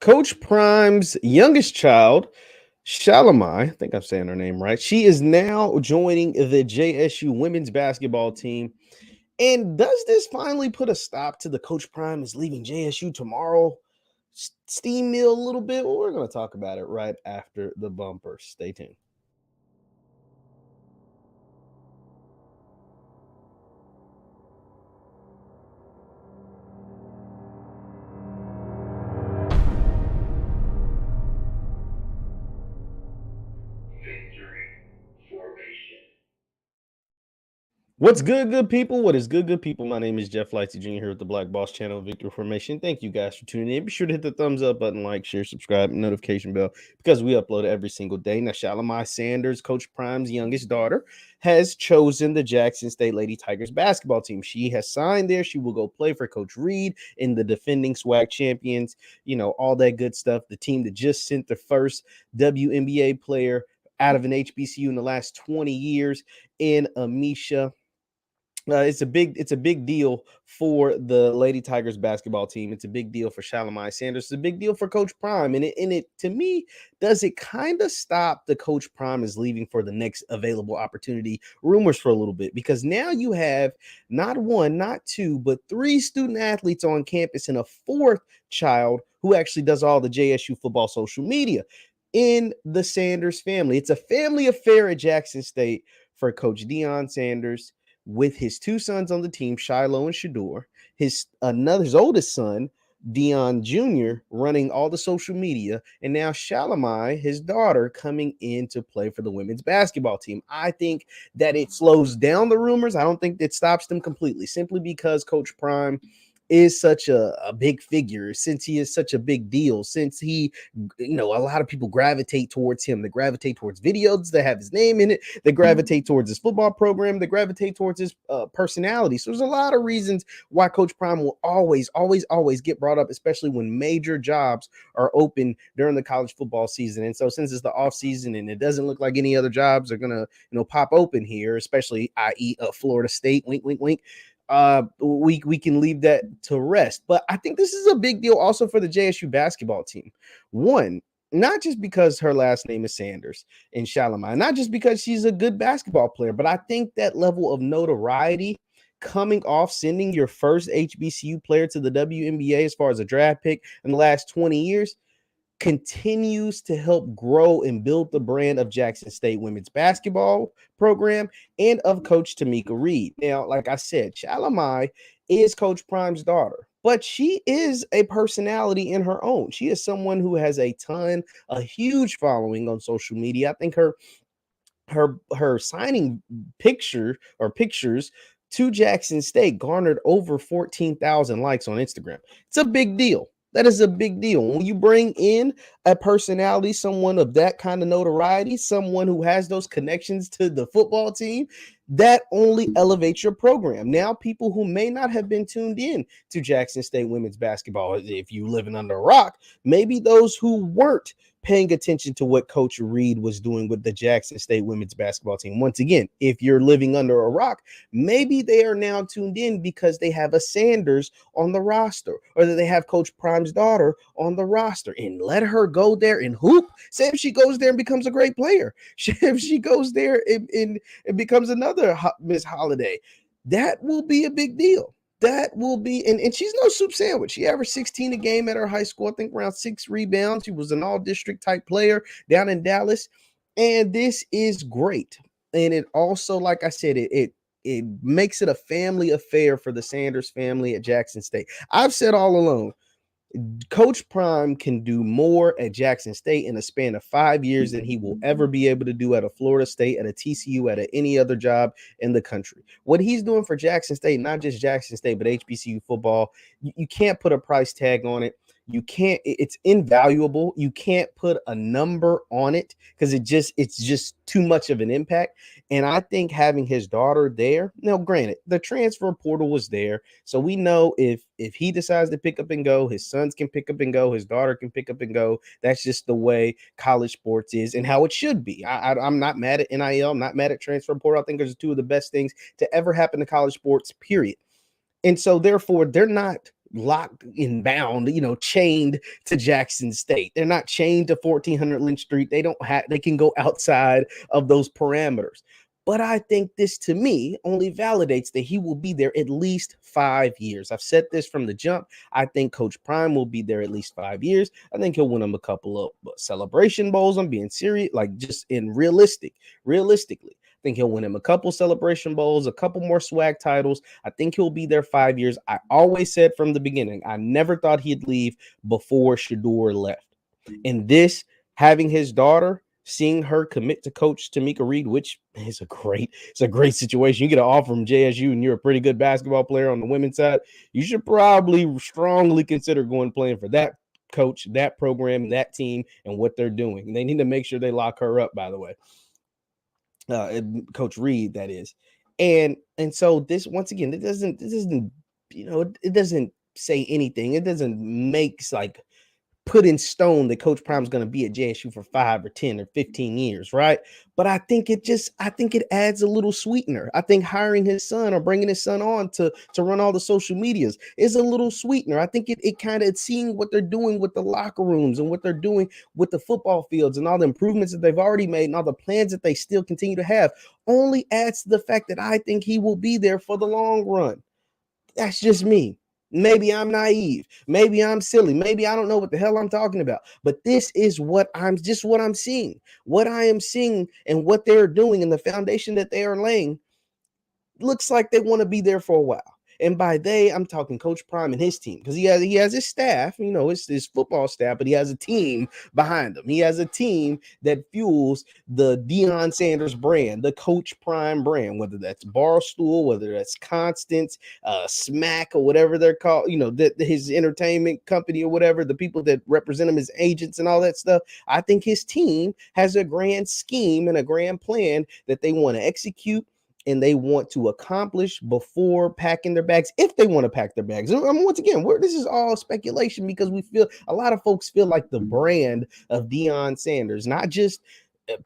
Coach Prime's youngest child, Shelomi, I think I'm saying her name right. She is now joining the JSU women's basketball team. And does this finally put a stop to the Coach Prime is leaving JSU tomorrow steam mill a little bit? Well, we're going to talk about it right after the bumper. Stay tuned. What's good, good people? What is good, good people? My name is JeffLightsyJr here with the Black Boss Channel, Victory Formation. Thank you guys for tuning in. Be sure to hit the thumbs up button, like, share, subscribe, and notification bell because we upload every single day. Now, Shelomi Sanders, Coach Prime's youngest daughter, has chosen the Jackson State Lady Tigers basketball team. She has signed there. She will go play for Coach Reed in the defending SWAC champions, all that good stuff. The team that just sent the first WNBA player out of an HBCU in the last 20 years in Amisha. It's a big deal for the Lady Tigers basketball team. It's a big deal for Shelomi Sanders. It's a big deal for Coach Prime. And it to me, does it kind of stop the Coach Prime is leaving for the next available opportunity rumors for a little bit? Because now you have not one, not two, but three student athletes on campus and a fourth child who actually does all the JSU football social media in the Sanders family. It's a family affair at Jackson State for Coach Deion Sanders with his two sons on the team, Shiloh and Shador, his oldest son, Deion Jr., running all the social media, and now Shelomi, his daughter, coming in to play for the women's basketball team. I think that it slows down the rumors. I don't think it stops them completely, simply because Coach Prime is such a big figure, since he is such a big deal, since he, a lot of people gravitate towards him. They gravitate towards videos that have his name in it. They gravitate towards his football program. They gravitate towards his personality. So there's a lot of reasons why Coach Prime will always, always, always get brought up, especially when major jobs are open during the college football season. And so since it's the off season and it doesn't look like any other jobs are gonna, pop open here, especially i.e. Florida State, wink, wink, wink, we can leave that to rest. But I think this is a big deal also for the JSU basketball team. One, not just because her last name is Sanders and Shelomi, not just because she's a good basketball player, but I think that level of notoriety coming off sending your first HBCU player to the WNBA as far as a draft pick in the last 20 years continues to help grow and build the brand of Jackson State women's basketball program and of Coach Tomekia Reed. Now, like I said, Shelomi is Coach Prime's daughter, but she is a personality in her own. She is someone who has a huge following on social media. I think her signing pictures to Jackson State garnered over 14,000 likes on Instagram. It's a big deal. That is a big deal. When you bring in a personality, someone of that kind of notoriety, someone who has those connections to the football team, that only elevates your program. Now, people who may not have been tuned in to Jackson State women's basketball, if you living under a rock, maybe those who weren't paying attention to what Coach Reed was doing with the Jackson State women's basketball team. Once again, if you're living under a rock, maybe they are now tuned in because they have a Sanders on the roster, or that they have Coach Prime's daughter on the roster, and let her go there and hoop. Say if she goes there and becomes a great player, if she goes there and becomes another Miss Holiday, that will be a big deal. That will be, and she's no soup sandwich. She averaged 16 a game at her high school, I think around 6 rebounds. She was an all-district type player down in Dallas, and this is great. And it also, like I said, it makes it a family affair for the Sanders family at Jackson State. I've said all along, Coach Prime can do more at Jackson State in a span of 5 years than he will ever be able to do at a Florida State, at a TCU, at any other job in the country. What he's doing for Jackson State, not just Jackson State, but HBCU football, you can't put a price tag on it. You can't, it's invaluable. You can't put a number on it because it's just too much of an impact. And I think having his daughter there, now granted, the transfer portal was there. So we know if he decides to pick up and go, his sons can pick up and go, his daughter can pick up and go. That's just the way college sports is and how it should be. I'm not mad at NIL. I'm not mad at transfer portal. I think those are two of the best things to ever happen to college sports, period. And so therefore, they're not locked and bound, chained to Jackson State. They're not chained to 1400 Lynch Street. They can go outside of those parameters. But I think this, to me, only validates that he will be there at least 5 years. I've said this from the jump. I think Coach Prime will be there at least 5 years. I think he'll win them a couple of celebration bowls. I'm being serious, like just realistically. I think he'll win him a couple celebration bowls, a couple more swag titles. I think he'll be there 5 years. I always said from the beginning, I never thought he'd leave before Shedeur left. And this, having his daughter, seeing her commit to Coach Tomekia Reed, which is a great situation. You get an offer from JSU and you're a pretty good basketball player on the women's side, you should probably strongly consider going playing for that coach, that program, that team, and what they're doing. And they need to make sure they lock her up, by the way. Coach Reed, that is. And so this, once again, it doesn't say anything. It doesn't make like put in stone that Coach Prime's going to be at JSU for 5 or 10 or 15 years, right? But I think it adds a little sweetener. I think hiring his son or bringing his son on to run all the social medias is a little sweetener. I think it kind of, seeing what they're doing with the locker rooms and what they're doing with the football fields and all the improvements that they've already made and all the plans that they still continue to have only adds to the fact that I think he will be there for the long run. That's just me. Maybe I'm naive. Maybe I'm silly. Maybe I don't know what the hell I'm talking about. But this is what I'm seeing. What I am seeing and what they're doing and the foundation that they are laying looks like they want to be there for a while. And by they, I'm talking Coach Prime and his team, because he has his staff, it's his football staff, but he has a team behind him. He has a team that fuels the Deion Sanders brand, the Coach Prime brand, whether that's Barstool, whether that's Constance, Smack, or whatever they're called, his entertainment company or whatever, the people that represent him as agents and all that stuff. I think his team has a grand scheme and a grand plan that they want to execute and they want to accomplish before packing their bags, if they want to pack their bags. Once again, this is all speculation, because a lot of folks feel like the brand of Deion Sanders, not just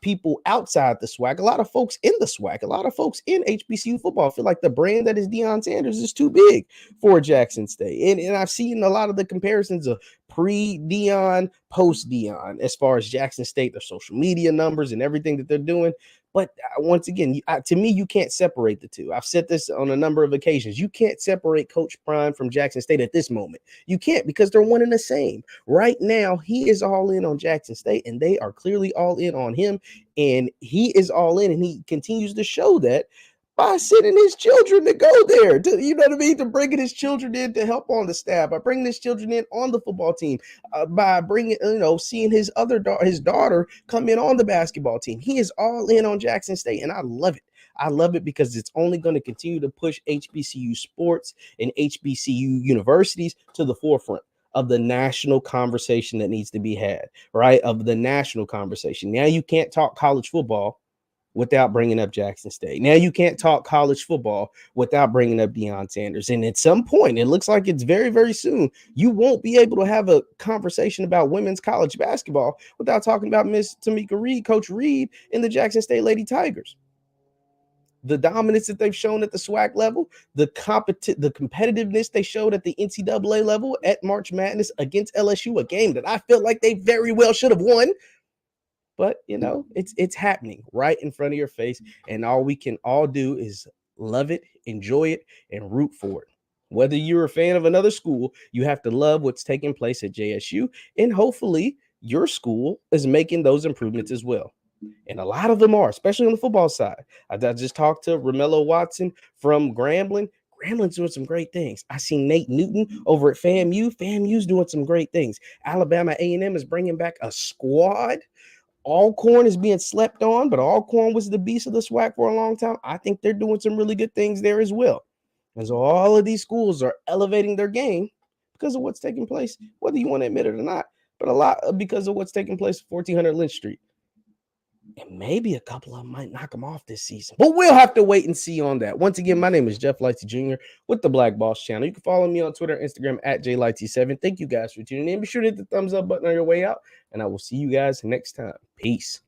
people outside the SWAC, a lot of folks in the SWAC, a lot of folks in HBCU football feel like the brand that is Deion Sanders is too big for Jackson State. And I've seen a lot of the comparisons of pre-Deion, post-Deion, as far as Jackson State, their social media numbers and everything that they're doing. But once again, to me, you can't separate the two. I've said this on a number of occasions. You can't separate Coach Prime from Jackson State at this moment. You can't, because they're one and the same. Right now, he is all in on Jackson State, and they are clearly all in on him. And he is all in, and he continues to show that by sending his children to go there, to bringing his children in to help on the staff, by bringing his children in on the football team, by bringing, seeing his daughter come in on the basketball team. He is all in on Jackson State, and I love it. I love it because it's only going to continue to push HBCU sports and HBCU universities to the forefront of the national conversation that needs to be had, right? Of the national conversation. Now you can't talk college football without bringing up Jackson State. Now you can't talk college football without bringing up Deion Sanders. And at some point, it looks like it's very, very soon, you won't be able to have a conversation about women's college basketball without talking about Miss Tomekia Reed, Coach Reed, and the Jackson State Lady Tigers. The dominance that they've shown at the SWAC level, the competitiveness they showed at the NCAA level at March Madness against LSU, a game that I felt like they very well should have won. But it's happening right in front of your face, and all we can all do is love it, enjoy it, and root for it. Whether you're a fan of another school, you have to love what's taking place at JSU, and hopefully your school is making those improvements as well. And a lot of them are, especially on the football side. I just talked to Romello Watson from Grambling. Grambling's doing some great things. I see Nate Newton over at FAMU. FAMU's doing some great things. Alabama A&M is bringing back a squad. Alcorn is being slept on, but Alcorn was the beast of the SWAC for a long time. I think they're doing some really good things there as well. And so all of these schools are elevating their game because of what's taking place, whether you want to admit it or not, but a lot because of what's taking place at 1400 Lynch Street. And maybe a couple of them might knock them off this season, but we'll have to wait and see on that. Once again, my name is JeffLightsYJr with the Black Boss Channel. You can follow me on Twitter and Instagram at JLightsy7. Thank you guys for tuning in. Be sure to hit the thumbs up button on your way out, and I will see you guys next time. Peace.